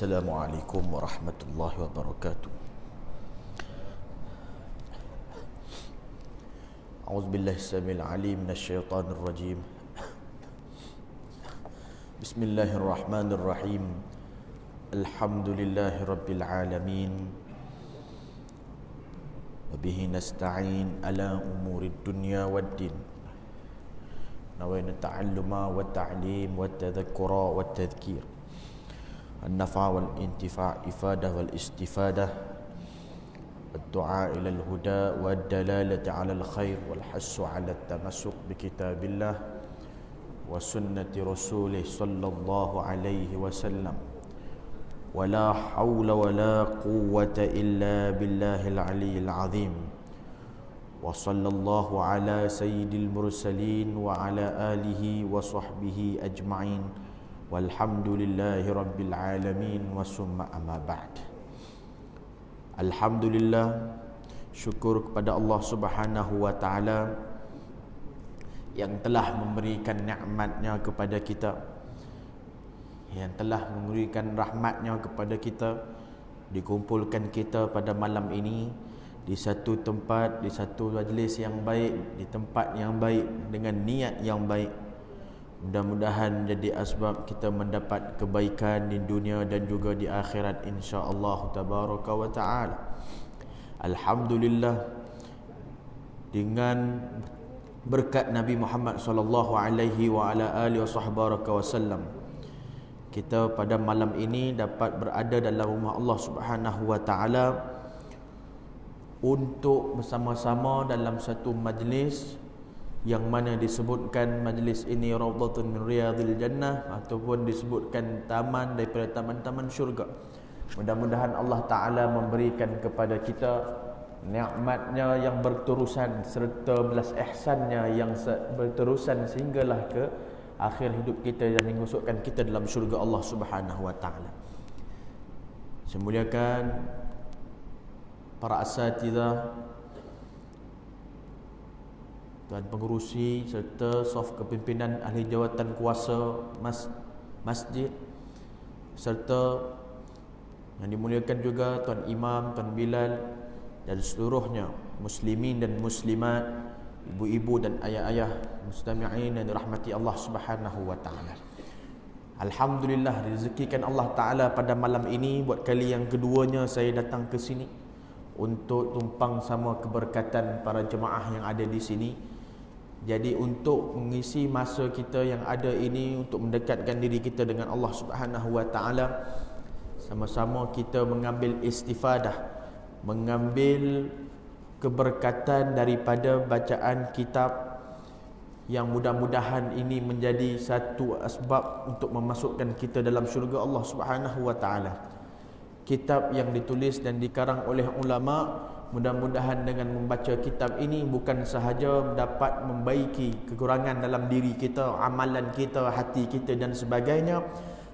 Assalamualaikum warahmatullahi wabarakatuh. A'udzubillahi samil alim minasyaitonir rajim. Bismillahirrahmanirrahim. Alhamdulillahi rabbil alamin. Wa bihi nasta'in ala umurid dunya waddin. Nawayna ta'alluma wa ta'lim wa tadhakkura wa tadhkir. النفع والانتفاع إفادة والاستفادة والدعاء إلى الهدى والدلالة على الخير والحث على التمسك بكتاب الله وسنة رسوله صلى الله عليه وسلم ولا حول ولا قوة إلا بالله العلي العظيم وصلى الله على سيد المرسلين وعلى آله وصحبه أجمعين walhamdulillahi rabbil alamin wa summa amma ba'd. Alhamdulillah, syukur kepada Allah Subhanahu wa taala yang telah memberikan nikmat-Nya kepada kita, yang telah memberikan rahmat-Nya kepada kita, dikumpulkan kita pada malam ini di satu tempat, di satu majlis yang baik, di tempat yang baik dengan niat yang baik. Mudah-mudahan jadi asbab kita mendapat kebaikan di dunia dan juga di akhirat insya-Allah tabaraka wa taala. Alhamdulillah, dengan berkat Nabi Muhammad sallallahu alaihi wa ala alihi wasallam, kita pada malam ini dapat berada dalam rumah Allah Subhanahu wa taala untuk bersama-sama dalam satu majlis yang mana disebutkan majlis ini Raudhatun min Riyadhil Jannah ataupun disebutkan taman daripada taman-taman syurga. Mudah-mudahan Allah Ta'ala memberikan kepada kita nikmat-Nya yang berterusan serta belas ihsan-Nya yang berterusan sehinggalah ke akhir hidup kita dan mengusukkan kita dalam syurga Allah Subhanahu wa taala. Semuliakan para asatidzah, tuan pengurusi serta staf kepimpinan ahli jawatan kuasa masjid, serta yang dimuliakan juga tuan imam, tuan bilal dan seluruhnya muslimin dan muslimat, ibu-ibu dan ayah-ayah mustami'in yang dirahmati Allah Subhanahu wa taala. Alhamdulillah, direzekikan Allah Taala pada malam ini buat kali yang keduanya saya datang ke sini untuk tumpang sama keberkatan para jemaah yang ada di sini. Jadi untuk mengisi masa kita yang ada ini untuk mendekatkan diri kita dengan Allah Subhanahu wa taala, sama-sama kita mengambil istifadah, mengambil keberkatan daripada bacaan kitab yang mudah-mudahan ini menjadi satu asbab untuk memasukkan kita dalam syurga Allah Subhanahu wa taala. Kitab yang ditulis dan dikarang oleh ulama, mudah-mudahan dengan membaca kitab ini bukan sahaja dapat membaiki kekurangan dalam diri kita, amalan kita, hati kita dan sebagainya,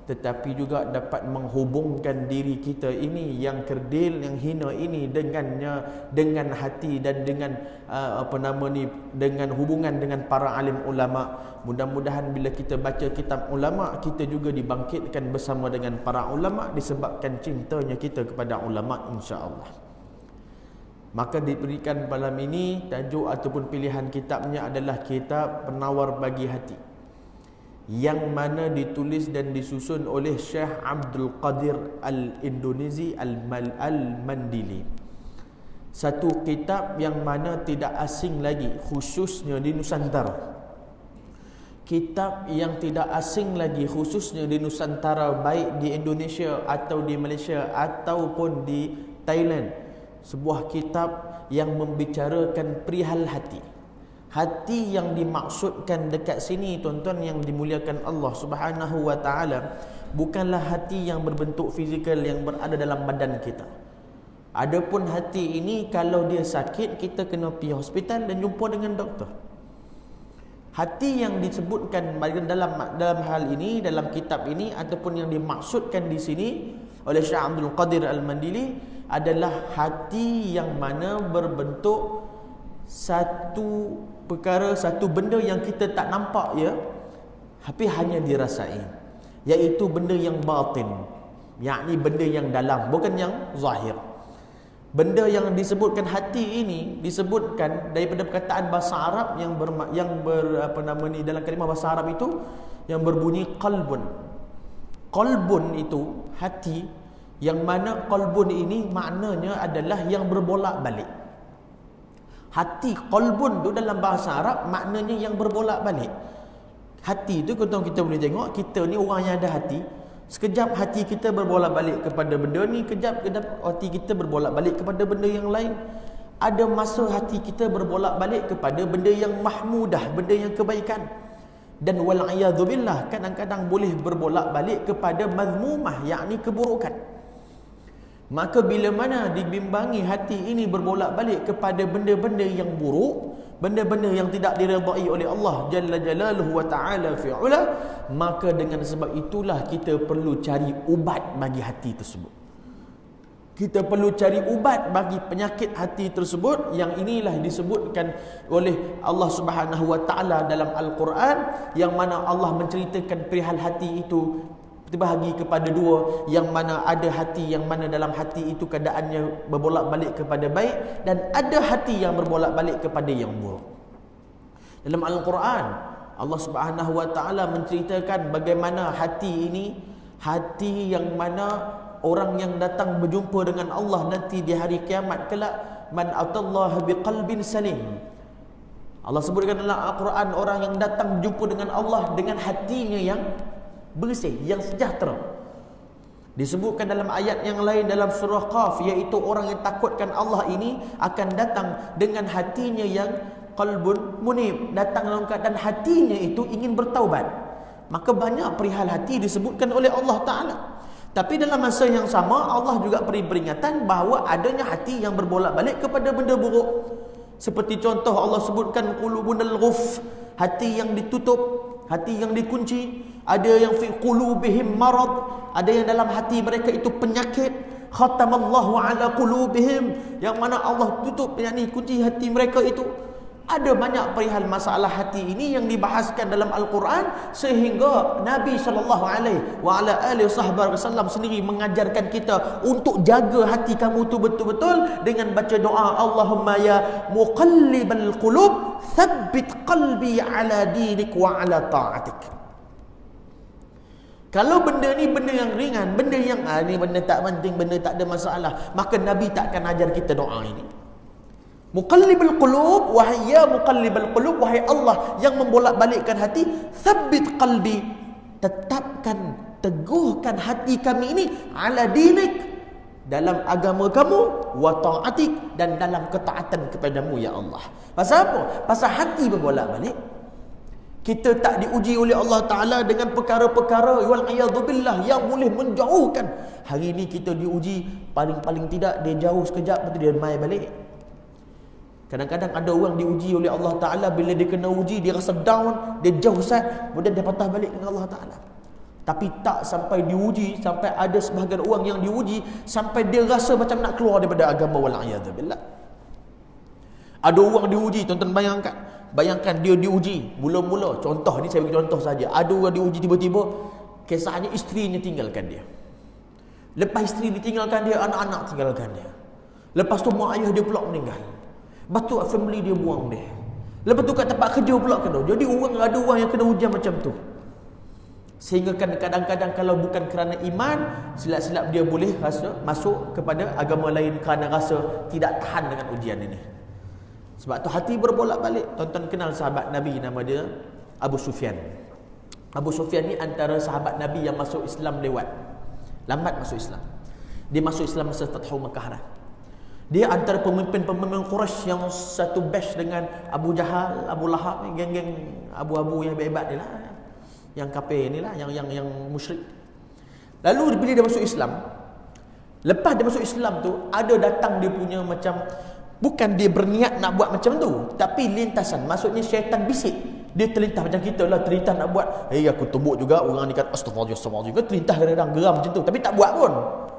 tetapi juga dapat menghubungkan diri kita ini yang kerdil, yang hina ini dengan hati dan dengan dengan hubungan dengan para alim ulama. Mudah-mudahan bila kita baca kitab ulama, kita juga dibangkitkan bersama dengan para ulama disebabkan cintanya kita kepada ulama insya-Allah. Maka diberikan malam ini tajuk ataupun pilihan kitabnya adalah kitab Penawar Bagi Hati, yang mana ditulis dan disusun oleh Syekh Abdul Qadir Al-Indonesi Al-Mandili. Satu kitab yang mana tidak asing lagi khususnya di Nusantara. Kitab yang tidak asing lagi khususnya di Nusantara, baik di Indonesia atau di Malaysia ataupun di Thailand. Sebuah kitab yang membicarakan perihal hati. Hati yang dimaksudkan dekat sini, tuan-tuan yang dimuliakan Allah Subhanahu wa taala, bukanlah hati yang berbentuk fizikal yang berada dalam badan kita. Adapun hati ini kalau dia sakit, kita kena pergi hospital dan jumpa dengan doktor. Hati yang disebutkan dalam hal ini, dalam kitab ini ataupun yang dimaksudkan di sini oleh Syekh Abdul Qadir Al-Mandili adalah hati yang mana berbentuk satu perkara, satu benda yang kita tak nampak ya, tapi hanya dirasain, iaitu benda yang batin, yakni benda yang dalam, bukan yang zahir. Benda yang disebutkan hati ini disebutkan daripada perkataan bahasa Arab dalam kalimah bahasa Arab itu yang berbunyi qalbun. Qalbun itu hati, yang mana qalbun ini maknanya adalah yang berbolak-balik. Hati qalbun tu dalam bahasa Arab maknanya yang berbolak-balik. Hati tu kita boleh tengok, kita ni orang yang ada hati. Sekejap hati kita berbolak-balik kepada benda ni, kejap hati kita berbolak-balik kepada benda yang lain. Ada masa hati kita berbolak-balik kepada benda yang mahmudah, benda yang kebaikan. Dan wal'iyadzubillah, kadang-kadang boleh berbolak-balik kepada mazmumah, yakni keburukan. Maka bila mana dibimbangi hati ini berbolak-balik kepada benda-benda yang buruk, benda-benda yang tidak diredai oleh Allah Jalla Jalaluhu wa Ta'ala fi'ula, maka dengan sebab itulah kita perlu cari ubat bagi hati tersebut. Kita perlu cari ubat bagi penyakit hati tersebut, yang inilah disebutkan oleh Allah Subhanahu wa Ta'ala dalam Al-Quran, yang mana Allah menceritakan perihal hati itu terbahagi kepada dua, yang mana ada hati yang mana dalam hati itu keadaannya berbolak-balik kepada baik, dan ada hati yang berbolak-balik kepada yang buruk. Dalam Al-Quran Allah Subhanahu wa Ta'ala menceritakan bagaimana hati ini, hati yang mana orang yang datang berjumpa dengan Allah nanti di hari kiamat kelak, man atallaha biqalbin salim. Allah sebutkan dalam Al-Quran, orang yang datang berjumpa dengan Allah dengan hatinya yang bersih, yang sejahtera. Disebutkan dalam ayat yang lain dalam surah Qaf, iaitu orang yang takutkan Allah ini akan datang dengan hatinya yang qalbun munib, datang dalam keadaan hatinya itu ingin bertaubat. Maka banyak perihal hati disebutkan oleh Allah Ta'ala. Tapi dalam masa yang sama Allah juga beri peringatan bahawa adanya hati yang berbolak-balik kepada benda buruk. Seperti contoh Allah sebutkan qulubunal ghuf, hati yang ditutup, hati yang dikunci. Ada yang fi qulubihim marad, ada yang dalam hati mereka itu penyakit. Khatamallahu ala qulubihim, yang mana Allah tutup, yakni kunci hati mereka itu. Ada banyak perihal masalah hati ini yang dibahaskan dalam Al-Quran, sehingga Nabi SAW sendiri mengajarkan kita untuk jaga hati kamu tu betul-betul dengan baca doa, Allahumma ya muqallibal qulub thabbit qalbi ala dinik wa ala ta'atik. Kalau benda ni benda yang ringan, benda yang ni benda tak penting, benda tak ada masalah, maka Nabi takkan ajar kita doa ini. Muqallibal qulub, wahai ya muqallibal qulub, wahai Allah yang membolak-balikkan hati, thabbit qalbi, tetapkan, teguhkan hati kami ini, ala dinik, dalam agama kamu, wa ta'atik, dan dalam ketaatan kepadamu ya Allah. Pasal apa? Pasal hati berbolak-balik. Kita tak diuji oleh Allah Ta'ala dengan perkara-perkara wal'iyadzubillah yang boleh menjauhkan. Hari ini kita diuji, paling-paling tidak dia jauh sekejap, lepas tu dia mai balik. Kadang-kadang ada orang diuji oleh Allah Ta'ala, bila dia kena uji, dia rasa down, dia jauh sat, kemudian dia patah balik dengan Allah Ta'ala. Tapi tak sampai diuji, sampai ada sebahagian orang yang diuji, sampai dia rasa macam nak keluar daripada agama wal'iyadzubillah. Ada orang diuji, tuan-tuan bayangkan dia diuji, mula-mula, contoh ni saya bagi contoh saja. Ada orang diuji tiba-tiba, kisahnya isterinya tinggalkan dia. Lepas isteri ditinggalkan dia, anak-anak tinggalkan dia. Lepas tu mak ayah dia pula meninggal. Lepas tu family dia buang dia. Lepas tu kat tempat kerja pula kena. Jadi ada orang yang kena ujian macam tu. Sehingga kadang-kadang kalau bukan kerana iman, silap-silap dia boleh rasa masuk kepada agama lain kerana rasa tidak tahan dengan ujian ini. Sebab tu hati berbolak-balik. Tuan-tuan kenal sahabat Nabi, nama dia Abu Sufyan. Abu Sufyan ni antara sahabat Nabi yang masuk Islam lambat masuk Islam. Dia masuk Islam masa Fathu Makkah dah. Dia antara pemimpin-pemimpin Quraisy yang satu batch dengan Abu Jahal, Abu Lahab, geng-geng abu-abu yang hebat ni lah, yang kafir ni lah, yang musyrik. Lalu bila dia masuk Islam, lepas dia masuk Islam tu, ada datang dia punya macam, bukan dia berniat nak buat macam tu, tapi lintasan, maksudnya syaitan bisik. Dia terlintas macam kita lah, terlintas nak buat, aku tumbuk juga, orang ni kata astagfirullah juga, terlintas kadang-kadang geram macam tu, tapi tak buat pun.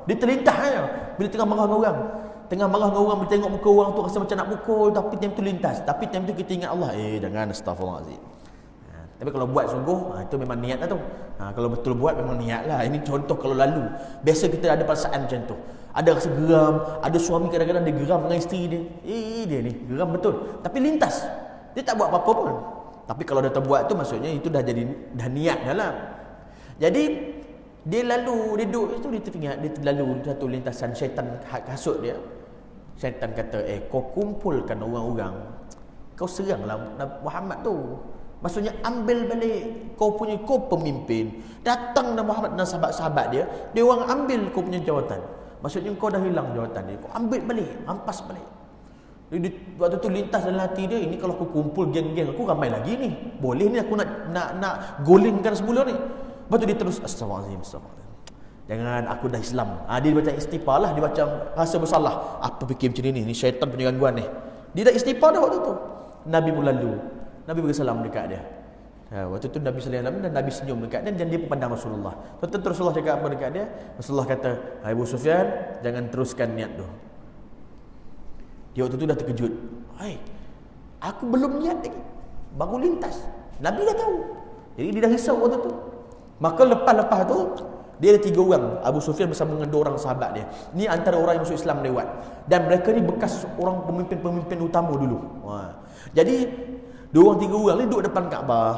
Dia terlintas aja bila tengah marah dengan orang. Tengah marah dengan orang, bila tengok muka orang tu rasa macam nak pukul, tapi time tu lintas. Tapi time tu kita ingat Allah, jangan, astagfirullahalazim. Tapi kalau buat sungguh, itu memang niat lah tu. Kalau betul buat memang niat lah. Ini contoh kalau lalu. Biasa kita ada perasaan macam tu. Ada rasa geram, ada suami kadang-kadang dia geram dengan isteri dia. Dia ni geram betul. Tapi lintas. Dia tak buat apa-apa pun. Tapi kalau dia terbuat tu maksudnya itu dah niat dah lah. Jadi dia lalu, dia duduk itu, dia teringat, dia terlalu satu lintasan syaitan hasut dia. Syaitan kata, kau kumpulkan orang-orang, kau seranglah Muhammad tu. Maksudnya ambil balik kau pemimpin. Datang Nabi Muhammad dan sahabat-sahabat dia orang ambil kau punya jawatan. Maksudnya kau dah hilang jawatan dia. Kau ambil balik, rampas balik. Jadi waktu tu lintas dalam hati dia, ini kalau aku kumpul geng-geng aku ramai lagi ni. Boleh ni aku nak golingkan semula ni. Lepas tu dia terus astagfirullahalazim. Jangan, aku dah Islam. Dia baca istighfar lah, dia baca rasa bersalah. Apa fikir macam ni syaitan punya gangguan ni. Dia dah istighfar dah waktu tu. Nabi pun lalu. Nabi beri salam dekat dia. Waktu tu Nabi sallallahu alaihi wasallam dan Nabi senyum dekat dia dan dia pun pandang Rasulullah. Tentu Rasulullah cakap apa dekat dia? Rasulullah kata, "Hai Abu Sufyan, jangan teruskan niat tu." Dia waktu tu dah terkejut. Aku belum niat lagi. Baru lintas. Nabi dah tahu. Jadi dia dah risau waktu tu. Maka lepas tu dia ada 3 orang. Abu Sufyan bersama dengan 2 orang sahabat dia. Ni antara orang yang masuk Islam lewat. Dan mereka ni bekas orang pemimpin-pemimpin utama dulu. Jadi 2 orang 3 orang ni duduk depan Kaabah.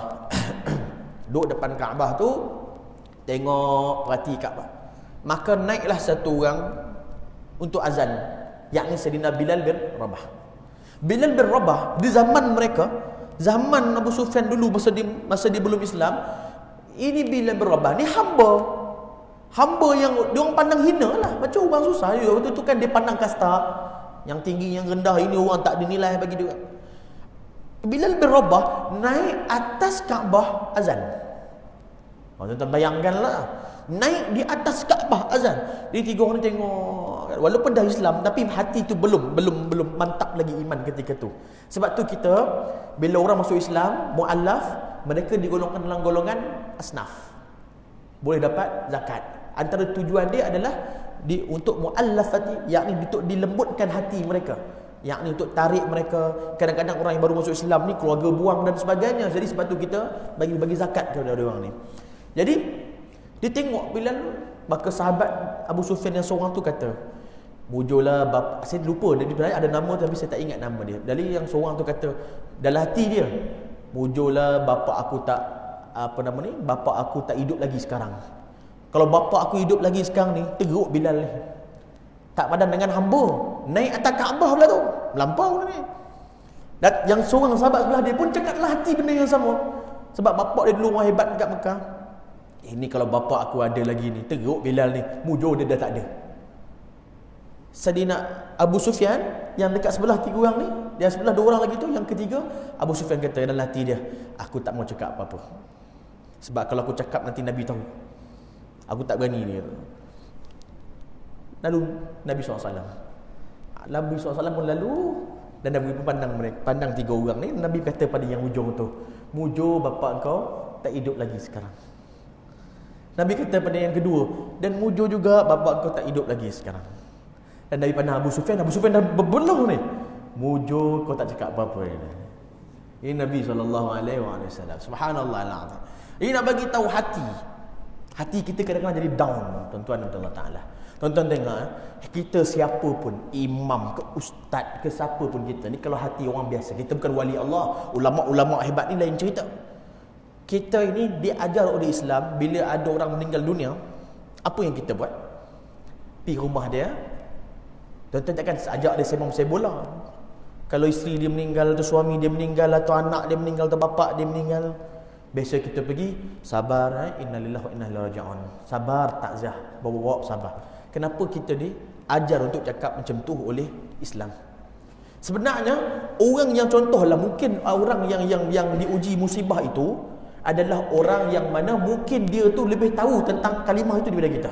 Duduk depan Kaabah tu, tengok, perhati Kaabah. Maka naiklah satu orang untuk azan, yakni Sayyidina Bilal bin Rabah. Bilal bin Rabah di zaman mereka, zaman Abu Sufyan dulu masa dia belum Islam, ini Bilal bin Rabah ni hamba yang diorang pandang hina lah, macam orang susah juga. Waktu tu kan dia pandang kasta, yang tinggi yang rendah, ini orang tak dinilai bagi dia. Bilal bin Rabah naik atas Kaabah azan. Tuan-tuan bayangkanlah, naik di atas Kaabah azan. Jadi 3 orang ni tengok, walaupun dah Islam tapi hati tu belum mantap lagi iman ketika tu. Sebab tu kita bila orang masuk Islam, muallaf, mereka digolongkan dalam golongan asnaf. Boleh dapat zakat. Antara tujuan dia adalah untuk muallafati, yakni untuk dilembutkan hati mereka, yakni untuk tarik mereka. Kadang-kadang orang yang baru masuk Islam ni keluarga buang dan sebagainya. Jadi sebab tu kita bagi zakat kepada orang ni. Jadi dia tengok Bilal, maka sahabat Abu Sufyan yang seorang tu kata, "Mujurlah bapa." Saya lupa dia ada nama tapi saya tak ingat nama dia. Jadi yang seorang tu kata dalam hati dia, "Mujurlah bapa aku tak bapa aku tak hidup lagi sekarang. Kalau bapa aku hidup lagi sekarang ni, teruk Bilal ni. Tak padan dengan hamba, naik atas Kaabah pula tu, melampau ni." Dan yang seorang sahabat sebelah dia pun cakaplah hati benda yang sama. Sebab bapa dia dulu orang hebat dekat Mekah. Ini kalau bapa aku ada lagi ni, teruk Bilal ni, mujur dia dah tak ada. Sayyidina Abu Sufyan yang dekat sebelah 3 orang ni, dia sebelah 2 orang lagi tu, yang ketiga, Abu Sufyan kata dalam hati dia, "Aku tak mau cakap apa-apa. Sebab kalau aku cakap nanti Nabi tahu. Aku tak berani ni." Lalu Nabi SAW pun lalu, dan Nabi pun pandang 3 orang ni. Nabi kata pada yang ujung tu, "Mujur bapa kau tak hidup lagi sekarang." Nabi kata pada yang kedua, "Dan mujur juga bapa kau tak hidup lagi sekarang." Dan Nabi pandang Abu Sufyan dah berbelah ni, "Mujur kau tak cakap apa-apa ni." Ini Nabi SAW. Subhanallah alazim. Ini nak bagi tahu hati kita kadang-kadang jadi down, tuan-tuan dan Allah Taala. Tuan-tuan tengok, kita siapa pun, imam ke ustaz ke siapa pun kita ni, kalau hati orang biasa, kita bukan wali Allah, ulama-ulama hebat ni lain cerita. Kita ini diajar oleh Islam, bila ada orang meninggal dunia, apa yang kita buat? Pergi rumah dia. Tuan-tuan takkan ajak dia sembang pasal bola. Kalau isteri dia meninggal, atau suami dia meninggal, atau anak dia meninggal, atau bapa dia meninggal, biasa kita pergi, sabar, innalillahi wa inna ilaihi raji'un. Sabar, takziah, bawa sabar. Kenapa kita diajar untuk cakap macam tu oleh Islam? Sebenarnya orang yang contohlah, mungkin orang yang diuji musibah itu adalah orang yang mana mungkin dia tu lebih tahu tentang kalimah itu daripada kita.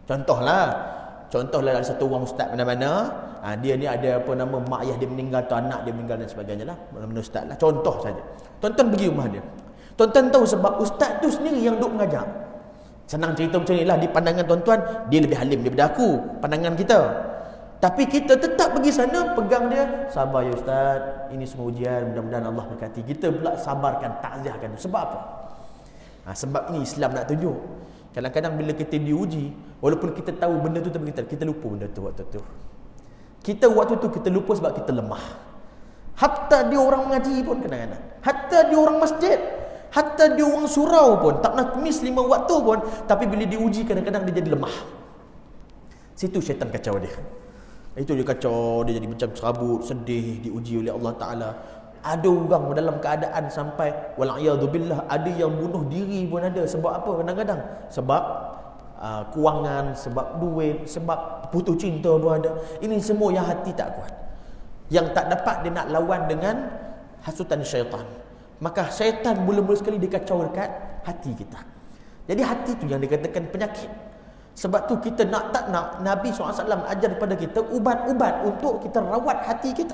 Contohlah ada satu orang ustaz mana-mana, dia ni ada mak ayah dia meninggal atau anak dia meninggal dan sebagainya lah, mana-mana ustaz lah, contoh saja. Tuan-tuan pergi rumah dia, tuan-tuan tahu sebab ustaz tu sendiri yang duk mengajar. Senang cerita macam ni lah, di pandangan tuan-tuan dia lebih halim daripada aku, pandangan kita. Tapi kita tetap pergi sana, pegang dia, sabar ya ustaz, ini semua ujian, mudah-mudahan Allah berkati. Kita pula sabarkan, takziahkan. Sebab apa? Sebab ini Islam nak tunjuk. Kadang-kadang bila kita diuji, walaupun kita tahu benda tu tapi kita lupa benda tu waktu tu. Kita waktu tu kita lupa sebab kita lemah. Hatta dia orang mengaji pun kadang-kadang, hatta dia orang masjid, hatta dia orang surau pun tak pernah miss 5 waktu pun, tapi bila diuji kadang-kadang dia jadi lemah. Situ syaitan kacau dia. Itu dia kacau, dia jadi macam serabut, sedih, diuji oleh Allah Ta'ala. Ada orang dalam keadaan sampai wal'iyadzubillah, ada yang bunuh diri pun ada. Sebab apa kadang-kadang? Sebab kewangan, sebab duit, sebab putus cinta pun ada. Ini semua yang hati tak kuat, yang tak dapat dia nak lawan dengan hasutan syaitan. Maka syaitan mula-mula sekali dia kacau dekat hati kita. Jadi hati tu yang dikatakan penyakit. Sebab tu kita nak tak nak, Nabi SAW ajar kepada kita ubat-ubat untuk kita rawat hati kita.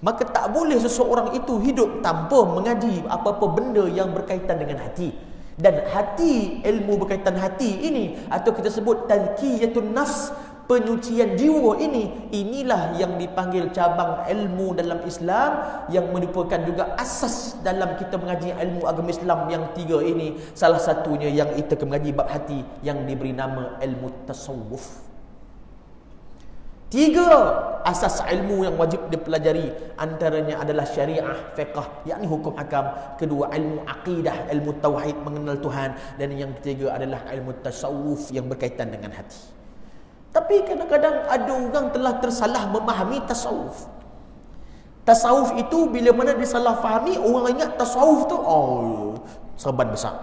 Maka tak boleh seseorang itu hidup tanpa mengaji apa-apa benda yang berkaitan dengan hati. Dan hati, ilmu berkaitan hati ini, atau kita sebut tazkiyatun nafs, penyucian jiwa ini, inilah yang dipanggil cabang ilmu dalam Islam, yang merupakan juga asas dalam kita mengaji ilmu agama Islam yang 3 ini. Salah satunya yang kita mengaji bab hati yang diberi nama ilmu tasawuf. 3 asas ilmu yang wajib dipelajari, antaranya adalah syariah, fiqh, yakni hukum hakam. Kedua, ilmu aqidah, ilmu tauhid, mengenal Tuhan. Dan yang ketiga adalah ilmu tasawuf yang berkaitan dengan hati. Tapi kadang-kadang ada orang telah tersalah memahami tasawuf. Tasawuf itu bila mana disalah fahami, orang ingat tasawuf tu serban besar,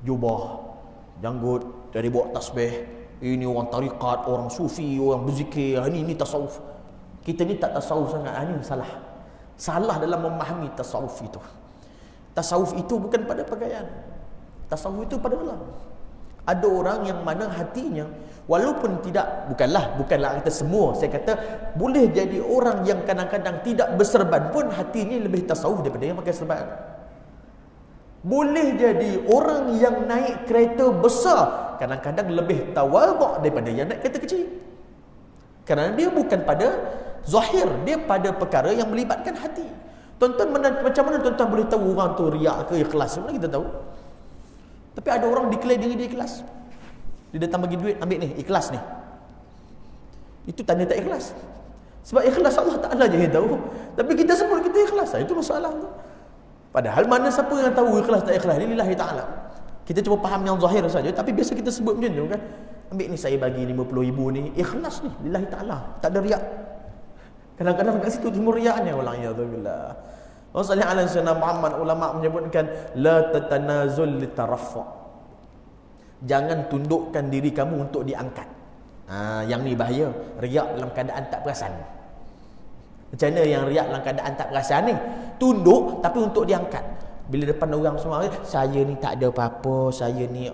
jubah, janggut, dari bawa tasbih. Ini orang tarikat, orang sufi, orang berzikir. Ini tasawuf. Kita ni tak tasawuf sangat. Ini salah. Salah dalam memahami tasawuf itu. Tasawuf itu bukan pada pakaian. Tasawuf itu pada dalam. Ada orang yang mana hatinya, walaupun bukanlah kata semua, saya kata boleh jadi orang yang kadang-kadang tidak berserban pun hatinya lebih tasawuf daripada yang pakai serban. Boleh jadi orang yang naik kereta besar kadang-kadang lebih tawaduk daripada yang naik kereta kecil. Kerana dia bukan pada zahir, dia pada perkara yang melibatkan hati. Tuan-tuan, macam mana tuan-tuan boleh tahu orang tu riak ke ikhlas? Mana kita tahu? Tapi ada orang declare diri dia ikhlas. Dia datang bagi duit, ambil ni, ikhlas ni. Itu tanda tak ikhlas. Sebab ikhlas Allah Ta'ala je yang tahu. Tapi kita sebut kita ikhlas. Itu masalah tu. Padahal mana siapa yang tahu ikhlas tak ikhlas? Lillahi Ta'ala. Kita cuba faham yang zahir saja. Tapi biasa kita sebut macam tu kan. Ambil ni, saya bagi 50,000 ni, ikhlas ni, lillahi ta'ala, tak ada riak. Kadang-kadang kat situ timur riaknya. Wala'iyadzubillah. Rasulullah ala sayyidina Muhammad, ulama menyebutkan la tatanazul litaraffa', jangan tundukkan diri kamu untuk diangkat. Yang ni bahaya, riak dalam keadaan tak perasan. Macam mana yang riak dalam keadaan tak perasan ni? Tunduk tapi untuk diangkat. Bila depan orang semua, saya ni tak ada apa-apa, saya ni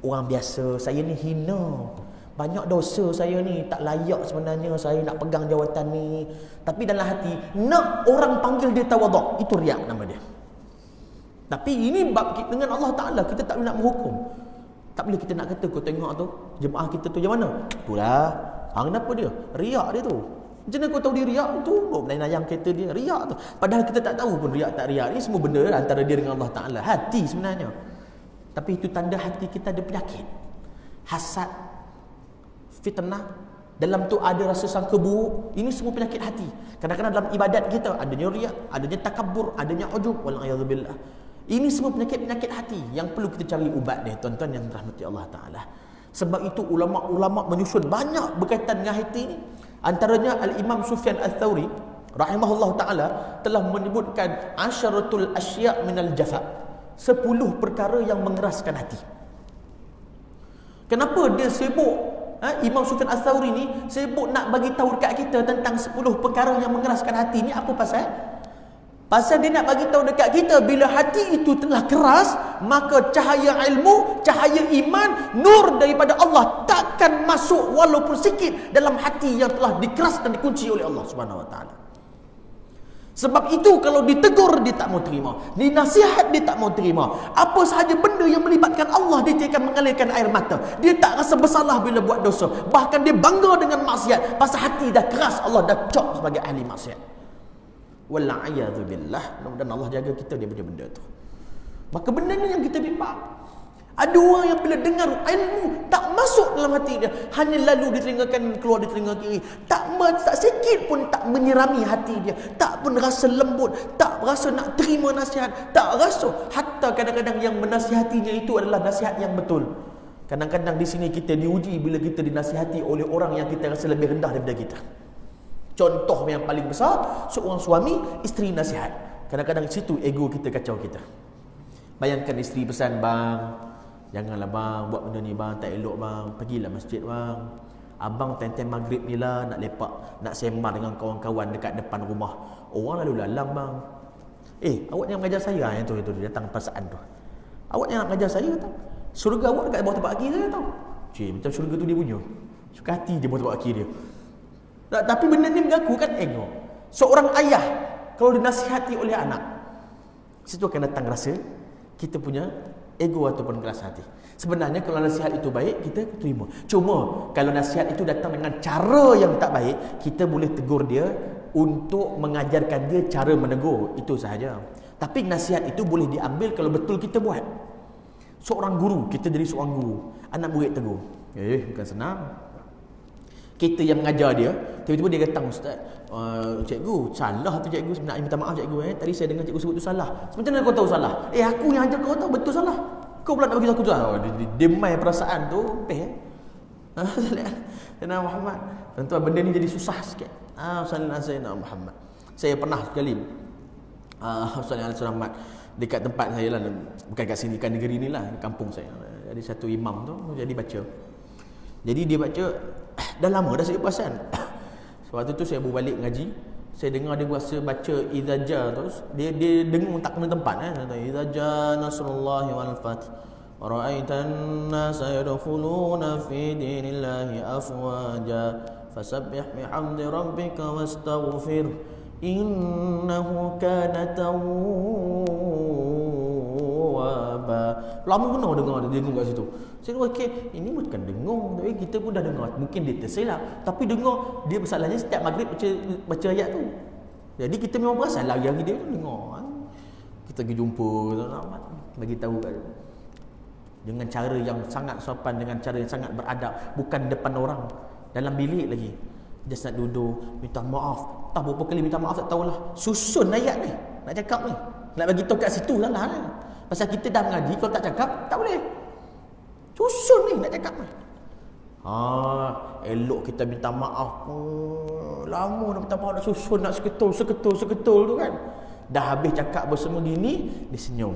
orang biasa, saya ni hina, banyak dosa saya ni, tak layak sebenarnya saya nak pegang jawatan ni. Tapi dalam hati nak orang panggil dia tawaduk, itu riak nama dia. Tapi ini bab dengan Allah Ta'ala, kita tak boleh nak menghukum. Tak boleh kita nak kata, kau tengok tu jemaah kita tu macam mana, itulah kenapa dia riak dia tu. Macam mana kau tahu dia riak tu? Lain ayam kereta dia riak tu. Padahal kita tak tahu pun riak tak riak ni semua benda antara dia dengan Allah Ta'ala, hati sebenarnya. Tapi itu tanda hati kita ada penyakit, hasad, fitnah, dalam tu ada rasa sangka buruk. Ini semua penyakit hati. Kadang-kadang dalam ibadat kita adanya riak, adanya takabur, adanya ujub, wal'iyadzubillah. Ini semua penyakit-penyakit hati yang perlu kita cari ubat dia, tuan-tuan yang dirahmati Allah Ta'ala. Sebab itu ulama-ulama menyusun banyak berkaitan dengan hati ini. Antaranya Al-Imam Sufyan Al-Thawri rahimahullah ta'ala telah menyebutkan asyaratul asya' minal jafa', 10 perkara yang mengeraskan hati. Kenapa dia sibuk, Imam Sufyan Al-Thawri ni sibuk nak bagi tahu dekat kita tentang 10 perkara yang mengeraskan hati ni? Apa pasal? Pasal dia nak bagi tahu dekat kita, bila hati itu telah keras, maka cahaya ilmu, cahaya iman, nur daripada Allah takkan masuk walaupun sikit dalam hati yang telah dikeras dan dikunci oleh Allah Subhanahu Wa Taala. Sebab itu kalau ditegur dia tak mau terima, dinasihat dia tak mau terima. Apa sahaja benda yang melibatkan Allah, dia akan mengalirkan air mata. Dia tak rasa bersalah bila buat dosa. Bahkan dia bangga dengan maksiat. Pasal hati dah keras, Allah dah cop sebagai ahli maksiat. Wal'iyadzu billah. Mudah-mudahan Allah jaga kita daripada benda tu. Maka benda ni yang kita bimbang. Ada orang yang bila dengar ilmu tak masuk dalam hati dia, hanya lalu di telinga kanan keluar di telinga kiri, tak sikit pun tak menyirami hati dia, tak pun rasa lembut, tak rasa nak terima nasihat, tak rasa. Hatta kadang-kadang yang menasihatinya itu adalah nasihat yang betul. Kadang-kadang di sini kita diuji bila kita dinasihati oleh orang yang kita rasa lebih rendah daripada kita. Contoh yang paling besar, seorang suami, isteri nasihat. Kadang-kadang di situ ego kita kacau kita. Bayangkan isteri pesan, bang, janganlah bang buat benda ni bang, tak elok bang, pergilah masjid bang. Abang time-time maghrib ni lah nak lepak, nak sembang dengan kawan-kawan dekat depan rumah. Orang lalu lalang bang. Awak yang mengajar saya yang tu datang perasaan tu. Awak yang nak mengajar saya tau. Syurga awak dekat bawah tapak kaki saya tau. Macam syurga tu dia punya. Suka hati je bawah tapak kaki dia. Tapi benda ni mengaku kan ego. Seorang ayah kalau dinasihati oleh anak, situ akan datang rasa kita punya ego ataupun keras hati. Sebenarnya kalau nasihat itu baik, kita terima. Cuma kalau nasihat itu datang dengan cara yang tak baik, kita boleh tegur dia untuk mengajarkan dia cara menegur, itu sahaja. Tapi nasihat itu boleh diambil kalau betul kita buat. Seorang guru, kita jadi seorang guru, anak murid tegur, bukan senang. Kita yang mengajar dia, tiba-tiba dia datang, ustaz, cikgu, salah tu cikgu, sebenarnya minta maaf cikgu, tadi saya dengar cikgu sebut tu salah. Macam mana kau tahu salah? Aku yang ajar kau tahu betul salah. Kau pula nak bagi aku tu. Dia main perasaan tu, Sayyidina Muhammad. Tentu benda ni jadi susah sikit. Sallallahu Sayyidina Muhammad. Saya pernah sekali Sallallahu Muhammad dekat tempat saya lah, bukan kat sini, kat negeri ni lah, kampung saya. Ada satu imam tu jadi baca. Jadi dia baca, dah lama dah saya perasan. Waktu tu saya baru balik ngaji, saya dengar dia berasa baca idza ja terus dia dengung tak kena tempat idza ja nasrullahi wal fath wa ra'aitan nasa yadkhuluna fi dinillahi afwaja fasabbih bihamdi rabbika wastaghfir innahu kana tawwaba. Lama benar dengar dia dengung kat situ. Saya kata, ini bukan dengung, tapi kita pun dah dengar. Mungkin dia tersilap, tapi dengar dia masalahnya setiap maghrib baca ayat tu. Jadi kita memang perasan lagi-lagi dia tu dengar. Kita pergi jumpa, bagi tahu kat dia. Dengan cara yang sangat sopan, dengan cara yang sangat beradab, bukan depan orang, dalam bilik lagi. Just nak duduk, minta maaf. Tak berapa kali minta maaf tak tahulah. Susun ayat ni, nak cakap ni. Nak bagi tahu kat situ lah. Pasal kita dah mengaji, kalau tak cakap, tak boleh. Susun ni nak cakap ni. Elok kita minta maaf. Lama nak minta maaf, nak susun, nak seketul tu kan. Dah habis cakap bersama gini, dia senyum.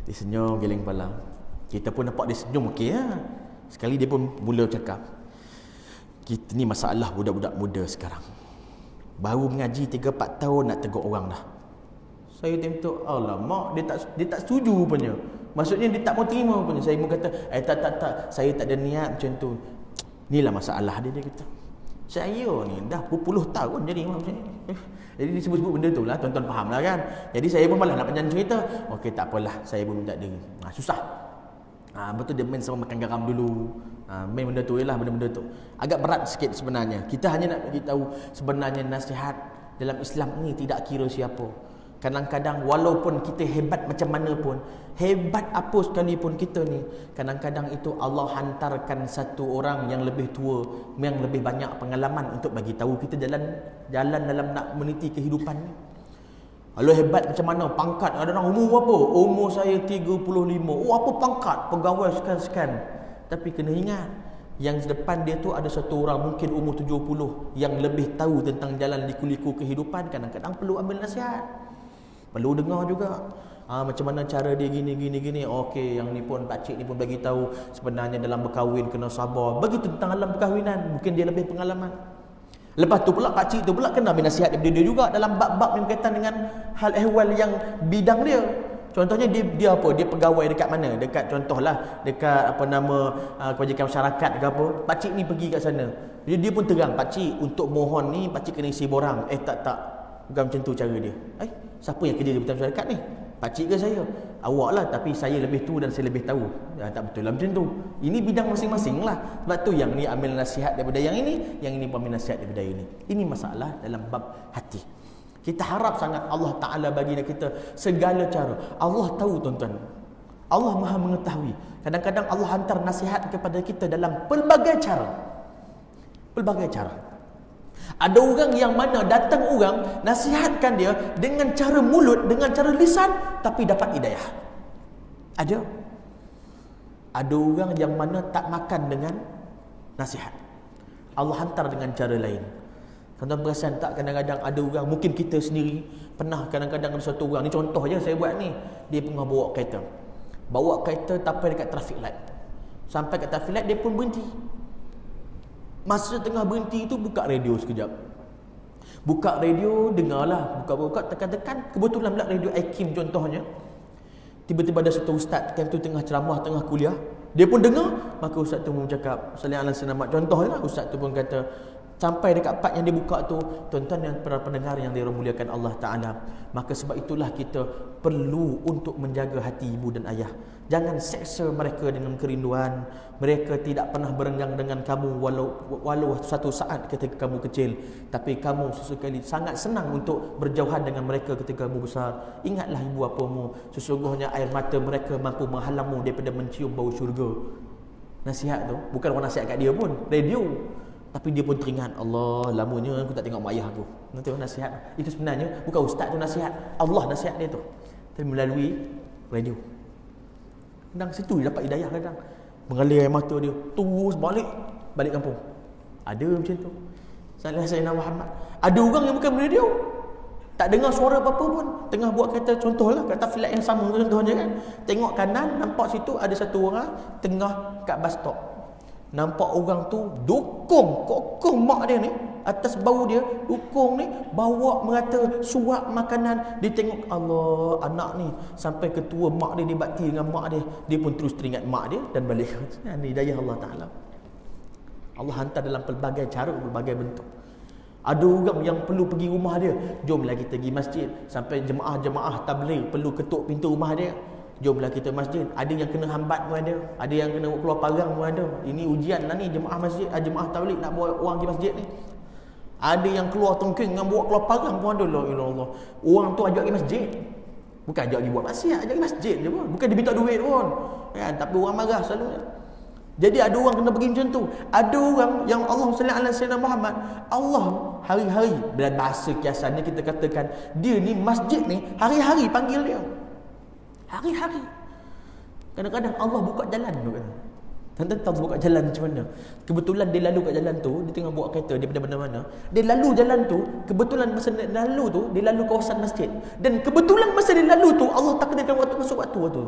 Dia senyum, geleng kepala. Kita pun nampak dia senyum, okey lah. Sekali dia pun mula cakap, kita ni masalah budak-budak muda sekarang. Baru mengaji 3-4 tahun nak tegur orang dah. Saya tengok, alamak, dia tak setuju rupanya. Maksudnya dia tak mau terima rupanya. Saya pun kata, tak, saya tak ada niat macam tu. Inilah masalah dia kata. Saya ni dah berpuluh tahun jadi macam ni. Jadi disebut-sebut benda tu lah, tuan-tuan faham lah kan. Jadi saya pun malah nak panjang cerita. Okey, tak apalah, saya pun minta diri. Susah. Betul dia main sama makan garam dulu. Main benda tu lah, benda-benda tu. Agak berat sikit sebenarnya. Kita hanya nak beritahu sebenarnya nasihat dalam Islam ni tidak kira siapa. Kadang-kadang walaupun kita hebat macam mana pun, hebat apa sekalipun kita ni, kadang-kadang itu Allah hantarkan satu orang yang lebih tua, yang lebih banyak pengalaman untuk bagi tahu kita jalan dalam nak meniti kehidupan ni. Kalau hebat macam mana, pangkat, ada orang umur berapa? Umur saya 35. Apa pangkat? Pegawai sekian-sekian. Tapi kena ingat, yang depan dia tu ada satu orang mungkin umur 70 yang lebih tahu tentang jalan liku-liku kehidupan. Kadang-kadang perlu ambil nasihat, perlu dengar juga. Macam mana cara dia gini. Okey, yang ni pun pakcik ni pun bagi tahu sebenarnya dalam berkahwin kena sabar. Begitu tentang alam perkahwinan, mungkin dia lebih pengalaman. Lepas tu pula pakcik tu pula kena ambil nasihat daripada dia juga dalam bab-bab yang berkaitan dengan hal ehwal yang bidang dia. Contohnya dia apa? Dia pegawai dekat mana? Dekat contohlah dekat kebajikan masyarakat ke apa. Pakcik ni pergi kat sana. Dia pun terang, pakcik untuk mohon ni pakcik kena isi borang. Tak. bukan macam tu cara dia. Siapa yang kerja di Bintang Syarikat ni? Pakcik ke saya? Awak lah, tapi saya lebih tu dan saya lebih tahu. Tak betul lah macam tu. Ini bidang masing-masing lah. Sebab tu yang ni ambil nasihat daripada yang ini, yang ini ambil nasihat daripada yang ini. Ini masalah dalam bab hati. Kita harap sangat Allah Ta'ala bagi kita segala cara. Allah tahu tuan-tuan. Allah Maha mengetahui. Kadang-kadang Allah hantar nasihat kepada kita dalam pelbagai cara. Pelbagai cara. Ada orang yang mana datang orang nasihatkan dia dengan cara mulut, dengan cara lisan, tapi dapat hidayah. Ada. Ada orang yang mana tak makan dengan nasihat. Allah hantar dengan cara lain. Tuan-tuan perasan tak, kadang-kadang ada orang, mungkin kita sendiri pernah kadang-kadang ada satu orang, ni contoh je saya buat ni, dia pernah bawa kereta. Bawa kereta sampai dekat traffic light. Sampai kat traffic light dia pun berhenti. Masa tengah berhenti tu buka radio sekejap. Buka radio, dengarlah, buka-buka, tekan-tekan, kebetulan pula radio Hakim contohnya. Tiba-tiba ada satu ustaz time tu tengah ceramah, tengah kuliah. Dia pun dengar, maka ustaz tu pun bercakap, sallallahu alaihi wasallam, contohnya ustaz tu pun kata, sampai dekat part yang dia buka tu, tuan-tuan dan para pendengar yang dimuliakan Allah Ta'ala, maka sebab itulah kita perlu untuk menjaga hati ibu dan ayah. Jangan seksa mereka dengan kerinduan. Mereka tidak pernah berenggang dengan kamu walau satu saat ketika kamu kecil, tapi kamu sesekali sangat senang untuk berjauhan dengan mereka ketika kamu besar. Ingatlah ibu bapamu, sesungguhnya air mata mereka mampu menghalangmu daripada mencium bau syurga. Nasihat tu bukan orang nasihat kat dia pun, radio. Tapi dia pun teringat, Allah, lamanya aku tak tengok mak ayah aku. Nanti nasihat. Itu sebenarnya bukan ustaz tu nasihat, Allah nasihat dia tu. Tapi melalui radio. Kadang situ dia dapat hidayah kadang. Mengalir air mata dia, terus balik kampung. Ada macam tu. Sayyidina Muhammad. Ada orang yang bukan radio, tak dengar suara apa-apa pun, tengah buat kereta, contohlah kata flight yang sama contohnya kan. Tengok kanan, nampak situ ada satu orang tengah kat bus stop. Nampak orang tu kokong mak dia ni atas bau dia, dukung ni bawa merata suap makanan. Dia tengok, Allah, anak ni sampai ketua mak dia bakti dengan mak dia, dia pun terus teringat mak dia dan balik. Ini hidayah Allah Ta'ala. Allah hantar dalam pelbagai cara, pelbagai bentuk. Ada orang yang perlu pergi rumah dia, jomlah kita pergi masjid. Sampai jemaah-jemaah tabligh perlu ketuk pintu rumah dia, jomlah kita masjid. Ada yang kena hambat pun ada yang kena keluar pagang pun ada. Ini ujian lah ni jemaah masjid, jemaah tabligh nak bawa orang pergi masjid ni. Ada yang keluar tongking dengan bawa keluar pagang pun ada. La ilaha illallah. Orang tu ajak pergi masjid, bukan ajak pergi buat maksiat, ajak pergi masjid je pun, bukan dia minta duit pun kan. Tapi orang marah selalunya. Jadi ada orang kena pergi macam tu. Ada orang yang Allah sallallahu alaihi wasallam Muhammad, Allah hari-hari, dalam bahasa kiasannya kita katakan dia ni masjid ni hari-hari panggil dia. Hari-hari. Kadang-kadang Allah buka jalan tu kan. Tuan-tuan tahu buka jalan macam mana? Kebetulan dia lalu kat jalan tu, dia tengah bawa kereta daripada mana-mana. Dia lalu jalan tu, kebetulan masa dia lalu tu, dia lalu kawasan masjid. Dan kebetulan masa dia lalu tu, Allah takdirkan waktu masuk waktu tu.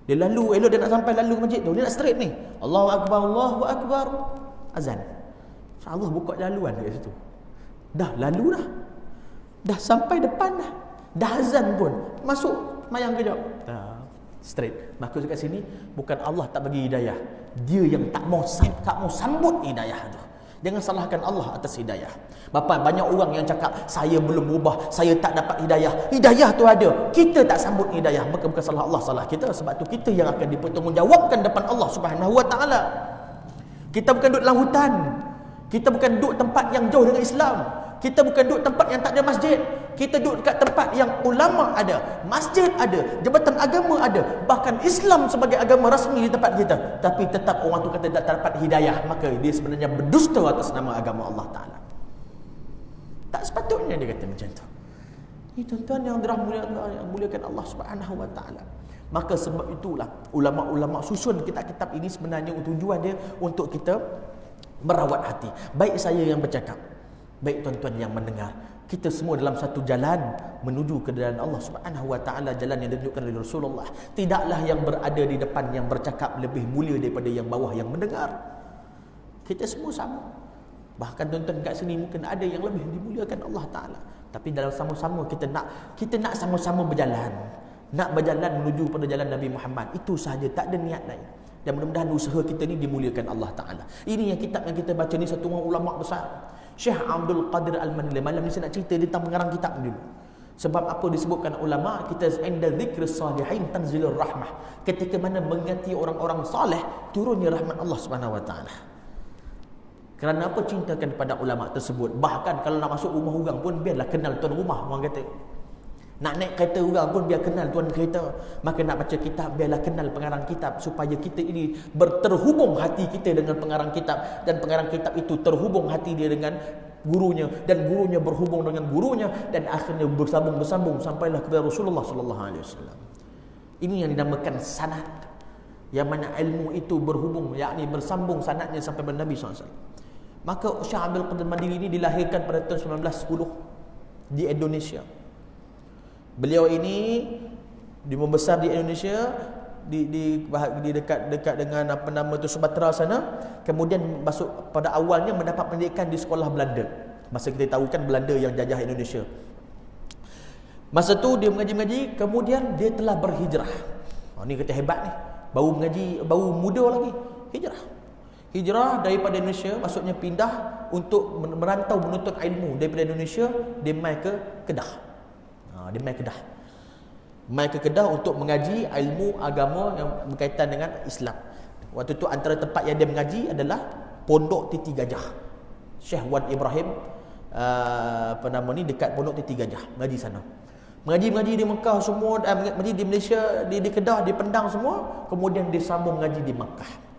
Dia lalu, elok dia nak sampai lalu ke masjid tu, dia nak straight ni. Allahu Akbar, Allahu Akbar. Azan. Allah buka jaluan kat situ. Dah lalu dah. Dah sampai depan dah. Dah azan pun. Masuk mayang kejap. Straight. Maksud kat sini bukan Allah tak bagi hidayah, dia yang tak mau sambut hidayah tu. Jangan salahkan Allah atas hidayah. Bapa, banyak orang yang cakap saya belum berubah, saya tak dapat hidayah. Hidayah tu ada, kita tak sambut hidayah, maka bukan salah Allah, salah kita. Sebab tu kita yang akan dipertanggungjawabkan depan Allah Subhanahu Wa Taala. Kita bukan duduk dalam hutan, kita bukan duduk tempat yang jauh dengan Islam, kita bukan duduk tempat yang tak ada masjid. Kita duduk dekat tempat yang ulama ada, masjid ada, jabatan agama ada, bahkan Islam sebagai agama rasmi di tempat kita. Tapi tetap orang tu kata tak dapat hidayah, maka dia sebenarnya berdusta atas nama agama Allah Ta'ala. Tak sepatutnya dia kata macam tu. Ini tuan-tuan yang muliakan Allah Subhanahu Wa Ta'ala. Maka sebab itulah ulama-ulama susun kitab-kitab ini sebenarnya tujuan dia untuk kita merawat hati. Baik saya yang bercakap, baik tuan-tuan yang mendengar, kita semua dalam satu jalan menuju ke jalan Allah Subhanahu Wa Taala, jalan yang ditunjukkan oleh Rasulullah. Tidaklah yang berada di depan yang bercakap lebih mulia daripada yang bawah yang mendengar. Kita semua sama. Bahkan tuan-tuan kat sini mungkin ada yang lebih dimuliakan Allah Taala. Tapi dalam sama-sama kita nak sama-sama berjalan. Nak berjalan menuju pada jalan Nabi Muhammad. Itu sahaja, tak ada niat lain. Dan mudah-mudahan usaha kita ni dimuliakan Allah Ta'ala. Ini yang kitab yang kita baca ni, satu orang ulama besar. Syekh Abdul Qadir Al-Manili, malam ni saya nak cerita tentang pengarang kitab ni dulu. Sebab apa disebutkan ulama, kita inda zikr salihin tanzilur rahmah. Ketika mana mengingati orang-orang saleh, turunnya rahmat Allah Subhanahu wa taala. Kerana apa? Cintakan kepada ulama tersebut. Bahkan kalau nak masuk rumah orang pun biarlah kenal tuan rumah, orang kata. Nak naik kereta orang pun biar kenal tuan kereta. Maka nak baca kitab biarlah kenal pengarang kitab, supaya kita ini terhubung hati kita dengan pengarang kitab, dan pengarang kitab itu terhubung hati dia dengan gurunya, dan gurunya berhubung dengan gurunya, dan akhirnya bersambung sampailah kepada Rasulullah sallallahu alaihi wasallam. Ini yang dinamakan sanad, yang mana ilmu itu berhubung, yakni bersambung sanadnya sampai kepada Nabi sallallahu alaihi wasallam. Maka Syekh Abdul Qadir Mandiri ini dilahirkan pada tahun 1910 di Indonesia. Beliau ini membesar di Indonesia, di dekat dengan apa nama tu, Sumatera sana. Kemudian masuk pada awalnya mendapat pendidikan di sekolah Belanda. Masa kita tahu kan Belanda yang jajah Indonesia. Masa tu dia mengaji-mengaji, kemudian dia telah berhijrah. Ni kata hebat ni. Baru mengaji, baru muda lagi, hijrah daripada Indonesia, maksudnya pindah untuk merantau menuntut ilmu daripada Indonesia. Dia mai ke Kedah. Dia mai ke Kedah untuk mengaji ilmu agama yang berkaitan dengan Islam. Waktu tu antara tempat yang dia mengaji adalah Pondok Titi Gajah. Syekh Wan Ibrahim dekat Pondok Titi Gajah, mengaji sana. Mengaji di Mekah semua, mengaji di Malaysia, di Kedah, di Pendang semua. Kemudian dia sambung mengaji di Makkah.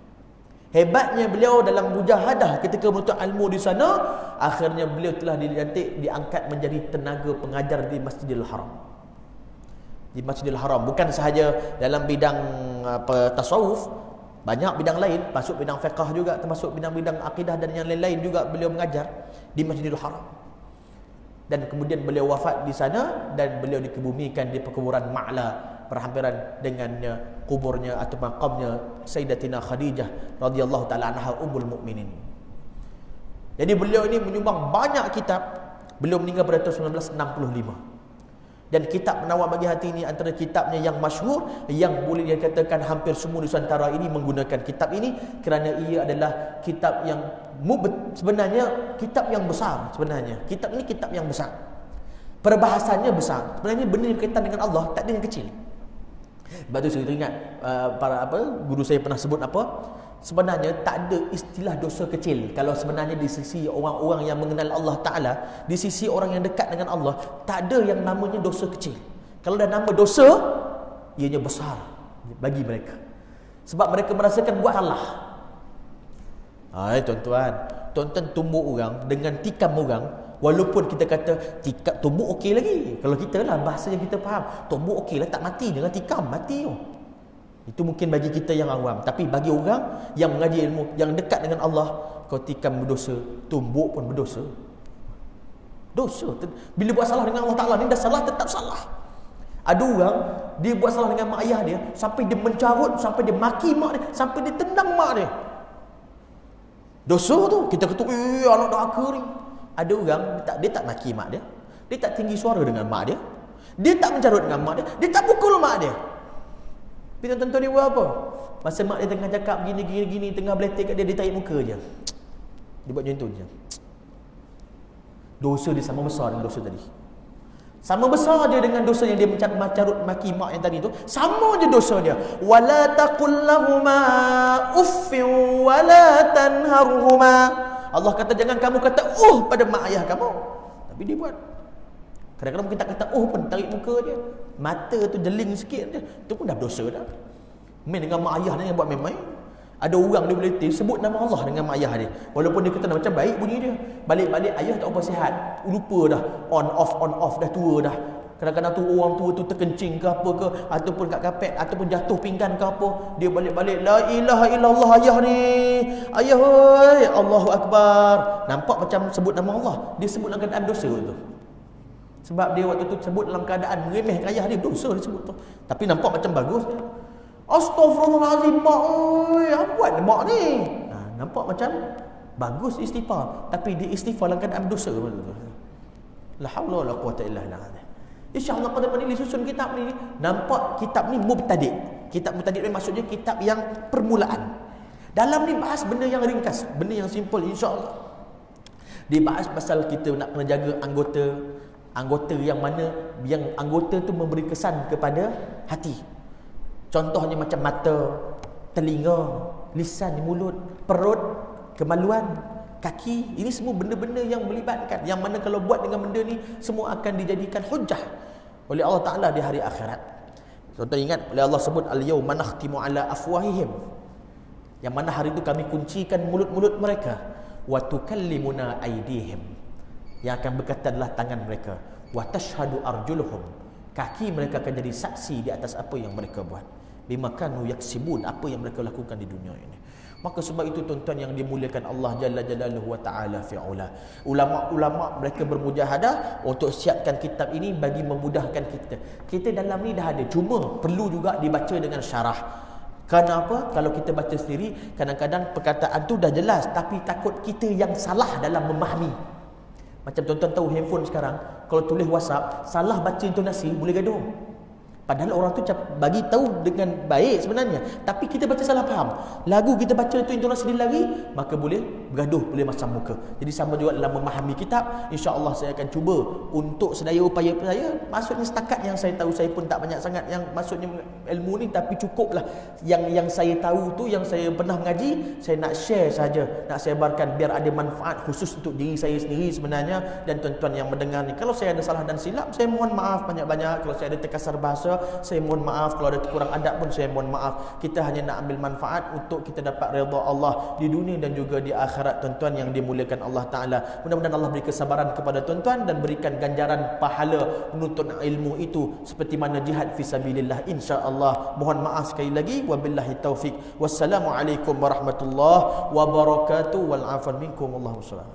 Hebatnya beliau dalam mujahadah ketika menuntut ilmu di sana, akhirnya beliau telah diangkat menjadi tenaga pengajar di Masjidil Haram. Di Masjidil Haram, bukan sahaja dalam bidang tasawuf, banyak bidang lain, masuk bidang fiqh juga, termasuk bidang-bidang akidah dan yang lain-lain juga beliau mengajar di Masjidil Haram. Dan kemudian beliau wafat di sana, dan beliau dikebumikan di perkuburan Ma'la, berhampiran dengannya kuburnya atau makamnya Sayyidatina Khadijah radhiyallahu taala anha ummul mukminin. Jadi beliau ini menyumbang banyak kitab. Beliau meninggal pada tahun 1965. Dan kitab Penawar Bagi Hati ini antara kitabnya yang masyhur, yang boleh dikatakan hampir semua Nusantara ini menggunakan kitab ini, kerana ia adalah kitab yang sebenarnya kitab yang besar. Sebenarnya kitab ini kitab yang besar. Perbahasannya besar. Sebenarnya benda yang berkaitan dengan Allah tak ada yang kecil. Sebab tu saya teringat guru saya pernah sebut sebenarnya tak ada istilah dosa kecil. Kalau sebenarnya di sisi orang-orang yang mengenal Allah Ta'ala, di sisi orang yang dekat dengan Allah, tak ada yang namanya dosa kecil. Kalau dah nama dosa, ianya besar bagi mereka. Sebab mereka merasakan buat salah. Tuan-tuan tumbuk orang dengan tikam orang. Walaupun kita kata tikam tumbuk okey lagi. Kalau kita lah bahasa yang kita faham, tumbuk okey lah, tak mati. Dengan tikam mati. Itu mungkin bagi kita yang awam. Tapi bagi orang yang mengaji ilmu, yang dekat dengan Allah, kau tikam berdosa, tumbuk pun berdosa. Dosa. Bila buat salah dengan Allah Ta'ala ni, dah salah tetap salah. Ada orang, dia buat salah dengan mak ayah dia, sampai dia mencarut, sampai dia maki mak dia, sampai dia tendang mak dia. Dosa tu. Kita kata, anak daka ni. Ada orang, dia tak maki mak dia, dia tak tinggi suara dengan mak dia, dia tak mencarut dengan mak dia, dia tak pukul mak dia. Tapi tuan-tuan dia buat apa? Masa mak dia tengah cakap gini, tengah beletik kat dia, dia tarik muka je. Dia buat macam tu je. Dosa dia sama besar dengan dosa tadi. Sama besar dia dengan dosa yang dia mencarut maki mak yang tadi tu. Sama je dosa dia. Wala taqul lahuma uffin wala tanharhuma. Allah kata jangan kamu kata pada mak ayah kamu. Tapi dia buat. Kadang-kadang mungkin tak kata pun, tarik muka dia. Mata tu jeling sikit je. Itu pun dah berdosa dah. Main dengan mak ayah dia yang buat main-main. Ada orang dia boleh sebut nama Allah dengan mak ayah dia. Walaupun dia kata macam baik bunyi dia. Balik-balik ayah tak apa sihat. Lupa dah. On off dah tua dah. Kadang-kadang tu orang tua tu terkencing ke apa ke, ataupun kat kapet, ataupun jatuh pinggan ke apa, dia balik-balik la ilaha illallah ayah ni. Ayah oi, Allahu akbar. Nampak macam sebut nama Allah, dia sebut dalam keadaan dosa tu. Sebab dia waktu tu sebut dalam keadaan meremehkan ayah dia, dosa dia sebut tu. Tapi nampak macam bagus. Astaghfirullahalazim mak oi, apa buat mak ni? Nampak macam bagus istighfar, tapi dia istighfar dalam keadaan dosa tu. La haula wala quwata illa billah. InsyaAllah pada penulis susun kitab ni, nampak kitab ni mubtadi'. Kitab mubtadi' ni maksudnya kitab yang permulaan. Dalam ni bahas benda yang ringkas, benda yang simple insyaAllah. Dibahas pasal kita nak kena jaga anggota yang mana yang anggota tu memberi kesan kepada hati. Contohnya macam mata, telinga, lisan, mulut, perut, kemaluan, kaki. Ini semua benda-benda yang melibatkan, yang mana kalau buat dengan benda ni semua akan dijadikan hujah oleh Allah Ta'ala di hari akhirat. Contoh ingat oleh Allah sebut al-yawma nakhtimu ala afwahihim, yang mana hari itu kami kuncikan mulut-mulut mereka, wa tukallimuna aydihim, yang akan berkata adalah tangan mereka, wa tashhadu arjuluhum, kaki mereka akan jadi saksi di atas apa yang mereka buat, bima kanu yaksibun, apa yang mereka lakukan di dunia ini. Maka sebab itu tuan-tuan yang dimuliakan Allah Jalla Jalaluhu wa Ta'ala fi'ula, ulama-ulama mereka bermujahadah untuk siapkan kitab ini bagi memudahkan kita. Kita dalam ni dah ada, cuma perlu juga dibaca dengan syarah. Kenapa? Kalau kita baca sendiri, kadang-kadang perkataan tu dah jelas, tapi takut kita yang salah dalam memahami. Macam tuan-tuan tahu handphone sekarang, kalau tulis WhatsApp, salah baca intonasi boleh gaduh. Padahal orang tu bagi tahu dengan baik sebenarnya, tapi kita baca salah faham. Lagu kita baca tu intonasi dia lagi, maka boleh bergaduh, boleh masam muka. Jadi sama juga dalam memahami kitab. InsyaAllah saya akan cuba untuk sedaya upaya saya. Maksudnya setakat yang saya tahu, saya pun tak banyak sangat yang maksudnya ilmu ni, tapi cukuplah yang saya tahu tu, yang saya pernah mengaji, saya nak share saja, nak sebarkan biar ada manfaat khusus untuk diri saya sendiri sebenarnya dan tuan-tuan yang mendengar ni. Kalau saya ada salah dan silap, saya mohon maaf banyak-banyak. Kalau saya ada terkasar bahasa, saya mohon maaf. Kalau ada kurang adab pun saya mohon maaf. Kita hanya nak ambil manfaat untuk kita dapat redha Allah di dunia dan juga di akhirat, tuan-tuan yang dimuliakan Allah Ta'ala. Mudah-mudahan Allah beri kesabaran kepada tuan-tuan dan berikan ganjaran pahala menuntut ilmu itu seperti mana jihad fisabilillah, insya-Allah. Mohon maaf sekali lagi. Wabillahi taufik. Wassalamualaikum warahmatullahi wabarakatuh. Wal afwan minkum. Wallahu a'lam.